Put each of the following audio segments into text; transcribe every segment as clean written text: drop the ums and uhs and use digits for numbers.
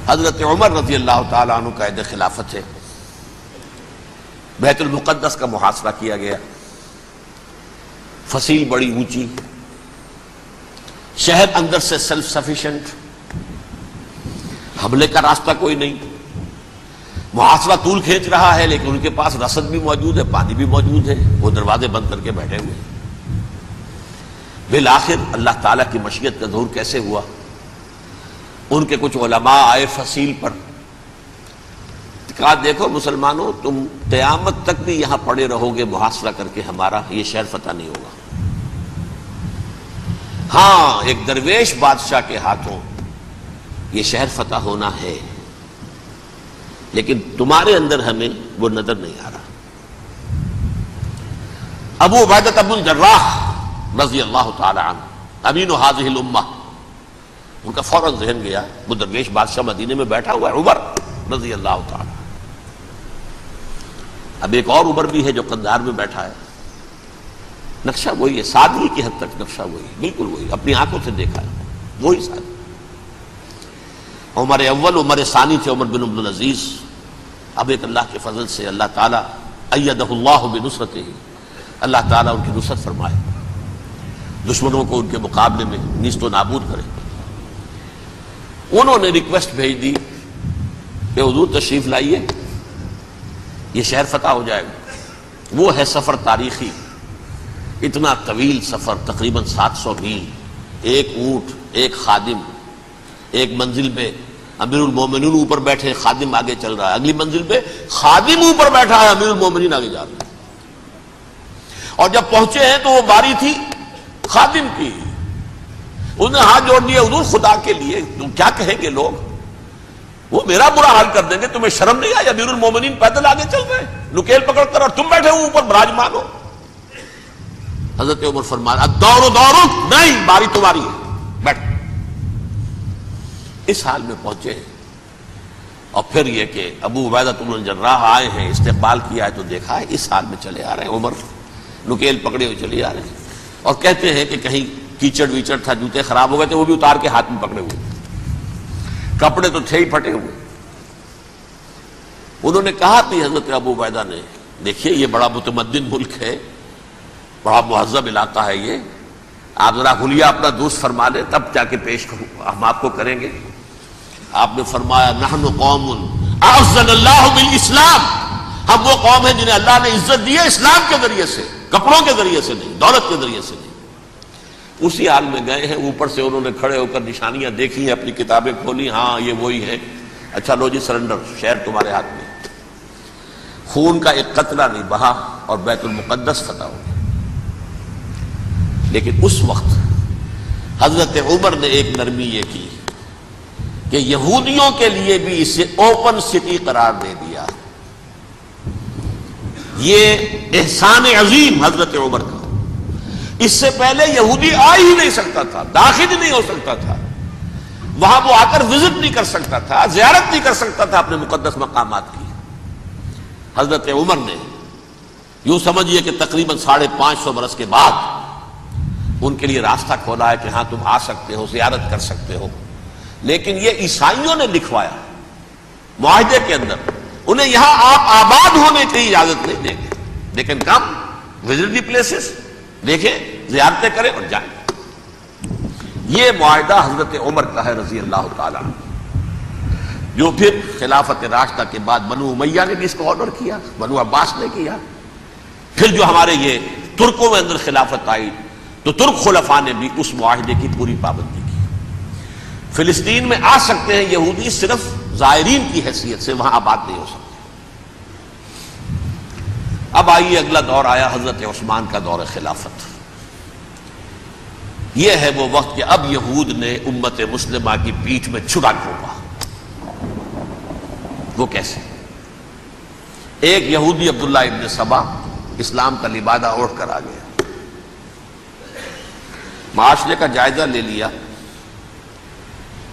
حضرت عمر رضی اللہ تعالیٰ عنہ قائد خلافت ہے، بیت المقدس کا محاصرہ کیا گیا، فصیل بڑی اونچی، شہر اندر سے سیلف سفیشینٹ، حملے کا راستہ کوئی نہیں، محاصرہ طول کھینچ رہا ہے، لیکن ان کے پاس رسد بھی موجود ہے، پانی بھی موجود ہے، وہ دروازے بند کر کے بیٹھے ہوئے ہیں۔ بالآخر اللہ تعالیٰ کی مشیت کا ظہور کیسے ہوا؟ ان کے کچھ علماء آئے فصیل پر، کہا دیکھو مسلمانوں، تم قیامت تک بھی یہاں پڑے رہو گے محاصرہ کر کے، ہمارا یہ شہر فتح نہیں ہوگا۔ ہاں، ایک درویش بادشاہ کے ہاتھوں یہ شہر فتح ہونا ہے، لیکن تمہارے اندر ہمیں وہ نظر نہیں آ رہا۔ ابو عبیدہ بن الجراح رضی اللہ تعالی عنہ، امین هذه الامہ، ان کا فوراً ذہن گیا، وہ درویش بادشاہ مدینے میں بیٹھا ہوا ہے، عمر رضی اللہ تعالی۔ اب ایک اور عمر بھی ہے جو قندھار میں بیٹھا ہے، نقشہ وہی ہے، سادگی کی حد تک نقشہ وہی ہے، بالکل وہی، اپنی آنکھوں سے دیکھا ہے، وہی سادگی۔ عمر اول عمر ثانی تھے عمر بن عبد العزیز۔ اب ایک اللہ کے فضل سے اللہ تعالیٰ ایدہ اللہ بنصرتہ، اللہ تعالیٰ ان کی نصرت فرمائے، دشمنوں کو ان کے مقابلے میں نیست و نابود کرے۔ انہوں نے ریکویسٹ بھیج دی کہ حضور تشریف لائیے، یہ شہر فتح ہو جائے گا۔ وہ ہے سفر تاریخی، اتنا طویل سفر، تقریباً 700 میل، ایک اونٹ، ایک خادم، ایک منزل پہ امیر المومنین اوپر بیٹھے، خادم آگے چل رہا ہے، اگلی منزل پہ خادم اوپر بیٹھا ہے، امیر المومنین آگے جا رہے ہیں۔ اور جب پہنچے ہیں تو وہ باری تھی خادم کی، اس نے ہاتھ جوڑ دیا، حضور خدا کے لیے تم کیا کہیں گے لوگ، وہ میرا برا حال کر دیں گے، تمہیں شرم نہیں آئی؟ امیر المومنین پیدل آگے چل رہے ہیں نکیل پکڑ کر، اور تم بیٹھے ہو اوپر براجمان ہو۔ حضرت عمر فرمایا الدور دورک، نہیں، باری تمہاری ہے، بیٹھ۔ اس حال میں پہنچے ہیں، اور پھر یہ کہ ابو عبیدہ بن الجراح آئے ہیں، استقبال کیا ہے تو دیکھا ہے اس حال میں چلے آ رہے ہیں، عمر نکیل پکڑے ہوئے چلے آ رہے ہیں، اور کہتے ہیں کہ کہیں کیچڑ ویچڑ تھا، جوتے خراب ہو گئے تھے، وہ بھی اتار کے ہاتھ میں پکڑے ہوئے، کپڑے تو تھے ہی پھٹے ہوئے۔ انہوں نے کہا کہ حضرت ابو عبیدہ نے، دیکھیے یہ بڑا متمدن ملک ہے، بڑا مہذب علاقہ ہے، یہ آپ ذرا حلیہ اپنا دوست فرما لیں تب جا کے پیش کروں، ہم آپ کو کریں گے۔ آپ نے فرمایا نحن قوم اعزنا اللہ بالاسلام، ہم وہ قوم ہیں جنہیں اللہ نے عزت دی ہے اسلام کے ذریعے سے، کپڑوں کے ذریعے سے نہیں، دولت کے ذریعے سے نہیں۔ اسی حال میں گئے ہیں، اوپر سے انہوں نے کھڑے ہو کر نشانیاں دیکھی ہیں، اپنی کتابیں کھولی، ہاں یہ وہی ہے، اچھا لو جی سرنڈر، شہر تمہارے ہاتھ میں۔ خون کا ایک قطرہ نہیں بہا اور بیت المقدس فتح ہو گیا۔ لیکن اس وقت حضرت عمر نے ایک نرمی یہ کی کہ یہودیوں کے لیے بھی اسے اوپن سٹی قرار دے دیا۔ یہ احسان عظیم حضرت عمر کا، اس سے پہلے یہودی آ ہی نہیں سکتا تھا، داخل ہی نہیں ہو سکتا تھا، وہاں وہ آ کر وزٹ نہیں کر سکتا تھا، زیارت نہیں کر سکتا تھا اپنے مقدس مقامات کی۔ حضرت عمر نے یوں سمجھیے کہ تقریباً 550 برس کے بعد ان کے لیے راستہ کھولا ہے کہ ہاں تم آ سکتے ہو، زیارت کر سکتے ہو۔ لیکن یہ عیسائیوں نے لکھوایا معاہدے کے اندر، انہیں یہاں آپ آباد ہونے کی اجازت نہیں دیں گے، لیکن کم وزٹ دی پلیسز، دیکھیں، زیارتیں کریں اور جائیں۔ یہ معاہدہ حضرت عمر کا ہے رضی اللہ تعالیٰ عنہ، جو پھر خلافت راشدہ کے بعد بنو امیہ نے بھی اس کو آنر کیا، بنو عباس نے کیا، پھر جو ہمارے یہ ترکوں میں اندر خلافت آئی تو ترک خلفاء نے بھی اس معاہدے کی پوری پابندی کی۔ فلسطین میں آ سکتے ہیں یہودی صرف زائرین کی حیثیت سے، وہاں آباد نہیں ہو سکتے۔ اب آئیے اگلا دور آیا حضرت عثمان کا دور خلافت۔ یہ ہے وہ وقت کہ اب یہود نے امت مسلمہ کی پیٹھ میں چھڑا گھونپا۔ وہ کیسے؟ ایک یہودی عبداللہ ابن سبا اسلام کا لبادہ اوڑھ کر آ گیا، معاشرے کا جائزہ لے لیا،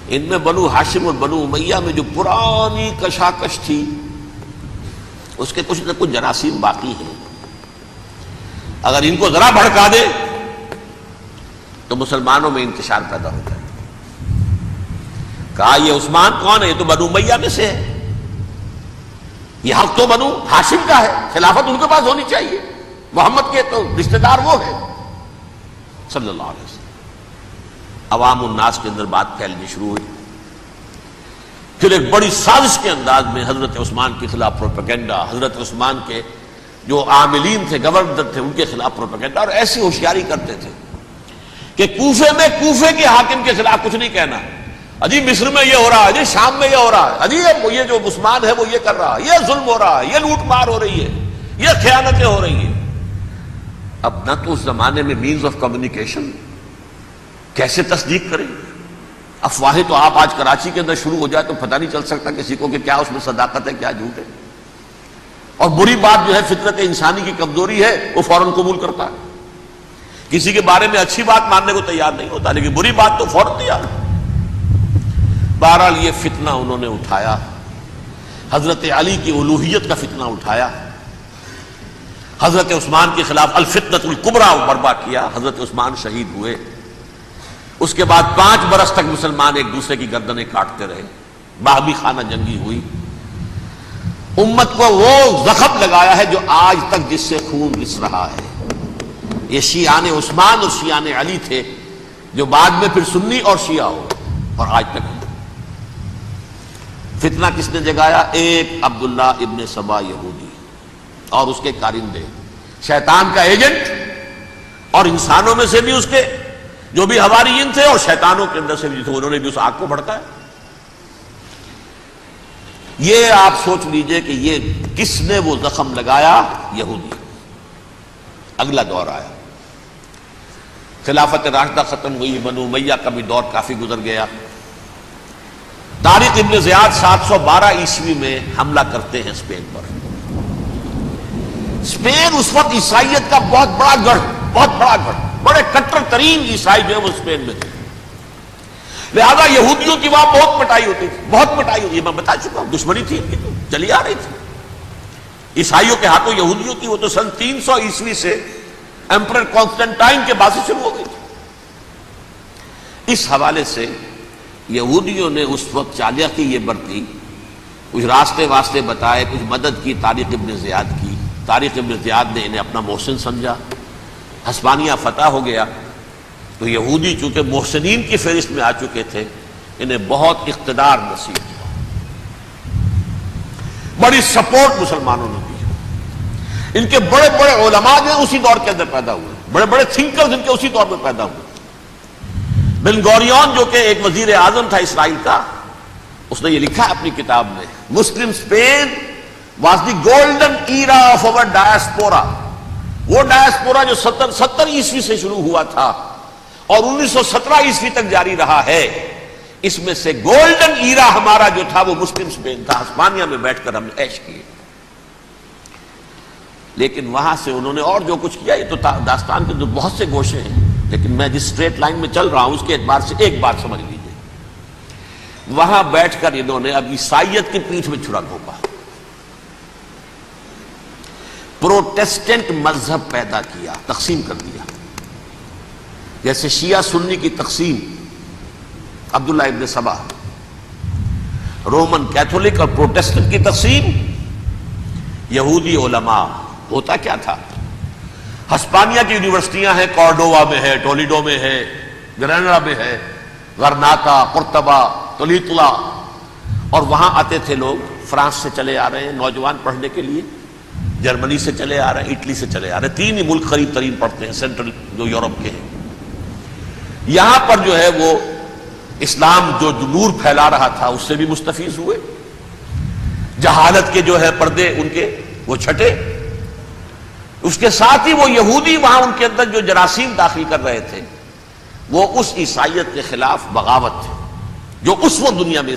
ان میں بنو ہاشم اور بنو امیہ میں جو پرانی کشاکش تھی اس کے کچھ نہ کچھ جراثیم باقی ہیں، اگر ان کو ذرا بھڑکا دے تو مسلمانوں میں انتشار پیدا ہو جائے۔ کہا یہ عثمان کون ہے؟ یہ تو بنو امیہ میں سے ہے، یہ حق تو بنو ہاشم کا ہے، خلافت ان کے پاس ہونی چاہیے، محمد کے تو رشتہ دار وہ ہے صلی اللہ علیہ وسلم۔ عوام الناس کے اندر بات پھیلنی شروع ہوئی، پھر ایک بڑی سازش کے انداز میں حضرت عثمان کے خلاف پروپیگنڈا، حضرت عثمان کے جو عاملین تھے، گورنر تھے، ان کے خلاف پروپیگنڈا، اور ایسی ہوشیاری کرتے تھے کہ کوفے میں کوفے کے حاکم کے خلاف کچھ نہیں کہنا، اجی مصر میں یہ ہو رہا ہے، اجی شام میں یہ ہو رہا ہے، اجی یہ جو عثمان ہے وہ یہ کر رہا ہے، یہ ظلم ہو رہا ہے، یہ لوٹ مار ہو رہی ہے، یہ خیانتیں ہو رہی ہیں۔ اب نہ تو اس زمانے میں مینز آف کمیونیکیشن، کیسے تصدیق کریں؟ افواہیں تو آپ آج کراچی کے اندر شروع ہو جائے تو پتہ نہیں چل سکتا کسی کو کہ کیا اس میں صداقت ہے کیا جھوٹ ہے، اور بری بات جو ہے فطرت انسانی کی کمزوری ہے وہ فوراً قبول کرتا ہے، کسی کے بارے میں اچھی بات ماننے کو تیار نہیں ہوتا لیکن بری بات تو فوراً تیار ہے۔ بہرحال یہ فتنہ انہوں نے اٹھایا، حضرت علی کی الوہیت کا فتنہ اٹھایا، حضرت عثمان کے خلاف الفتنۃ الکبریٰ برپا کیا، حضرت عثمان شہید ہوئے۔ اس کے بعد 5 برس تک مسلمان ایک دوسرے کی گردنیں کاٹتے رہے، باہمی خانہ جنگی ہوئی، امت کو وہ زخم لگایا ہے جو آج تک جس سے خون رس رہا ہے۔ یہ شیعان عثمان اور شیعان علی تھے جو بعد میں پھر سنی اور شیعہ ہو، اور آج تک فتنہ کس نے جگایا؟ ایک عبداللہ ابن سبا یہودی اور اس کے کارندے، شیطان کا ایجنٹ، اور انسانوں میں سے بھی اس کے جو بھی حواریین تھے اور شیطانوں کے اندر سے بھی تھے، انہوں نے بھی اس آگ کو بھڑکایا۔ یہ آپ سوچ لیجئے کہ یہ کس نے وہ زخم لگایا؟ یہودی۔ اگلا دور آیا، خلافت راشدہ ختم ہوئی، بنو امیہ کا بھی دور کافی گزر گیا۔ طارق ابن زیاد 712 عیسوی میں حملہ کرتے ہیں اسپین پر۔ اسپین اس وقت عیسائیت کا بہت بڑا گڑھ، بڑے کٹر ترین عیسائی جو ہے وہ اسپین میں تھے، لہذا یہودیوں کی وہاں بہت پٹائی ہوتی تھی، بہت پٹائی ہوتی، میں بتا چکا ہوں، دشمنی تھی ان کی تو چلی آ رہی تھی عیسائیوں کے ہاتھوں یہودیوں کی، وہ تو سن 300 عیسوی سے ایمپرر کانسٹنٹائن کے بعد سے شروع ہو گئی تھی۔ اس حوالے سے یہودیوں نے اس وقت چالاکی یہ برتی، کچھ راستے واسطے بتائے، کچھ مدد کی طارق ابن زیاد کی۔ طارق ابن زیاد نے انہیں اپنا محسن سمجھا، ہسپانیہ فتح ہو گیا تو یہودی چونکہ محسنین کی فہرست میں آ چکے تھے، انہیں بہت اقتدار نصیب ہوا، بڑی سپورٹ مسلمانوں نے دی۔ ان کے بڑے بڑے علماء جو ہیں اسی دور کے اندر پیدا ہوئے، بڑے بڑے تھنکرز ان کے اسی دور میں پیدا ہوئے۔ بن گوریون جو کہ ایک وزیر اعظم تھا اسرائیل کا، اس نے یہ لکھا اپنی کتاب میں، Muslim Spain was the golden era of our diaspora. وہ ڈائسپورا جو 70 عیسوی سے شروع ہوا تھا اور 1917 عیسوی تک جاری رہا ہے، اس میں سے گولڈن ایرا ہمارا جو تھا وہ مسلم اسپین تھا، ہسپانیہ میں بیٹھ کر ہم نے عیش کیے۔ لیکن وہاں سے انہوں نے اور جو کچھ کیا، یہ تو داستان کے بہت سے گوشے ہیں، لیکن میں جس اسٹریٹ لائن میں چل رہا ہوں اس کے اعتبار سے ایک بات سمجھ لیجیے، وہاں بیٹھ کر انہوں نے اب عیسائیت کی پیٹھ میں چھرا گھونپا، پروٹیسٹنٹ مذہب پیدا کیا، تقسیم کر دیا، جیسے شیعہ سنی کی تقسیم، عبداللہ ابن سبا، رومن کیتھولک اور پروٹیسٹنٹ کی تقسیم، یہودی علماء۔ ہوتا کیا تھا، ہسپانیہ کی یونیورسٹیاں ہیں، کارڈووا میں ہے، ٹولیڈو میں ہے، گریناڈا میں ہے، غرناطہ، قرطبہ، تولیتلا، اور وہاں آتے تھے لوگ، فرانس سے چلے آ رہے ہیں نوجوان پڑھنے کے لیے، جرمنی سے چلے آ رہے ہیں، اٹلی سے چلے آ رہے ہیں، 3 ہی ملک قریب ترین پڑھتے ہیں سینٹرل جو یورپ کے ہیں۔ یہاں پر جو ہے وہ اسلام جو نور پھیلا رہا تھا اس سے بھی مستفیض ہوئے، جہالت کے جو ہے پردے ان کے وہ چھٹے، اس کے ساتھ ہی وہ یہودی وہاں ان کے اندر جو جراثیم داخل کر رہے تھے وہ اس عیسائیت کے خلاف بغاوت تھے جو اس وقت دنیا میں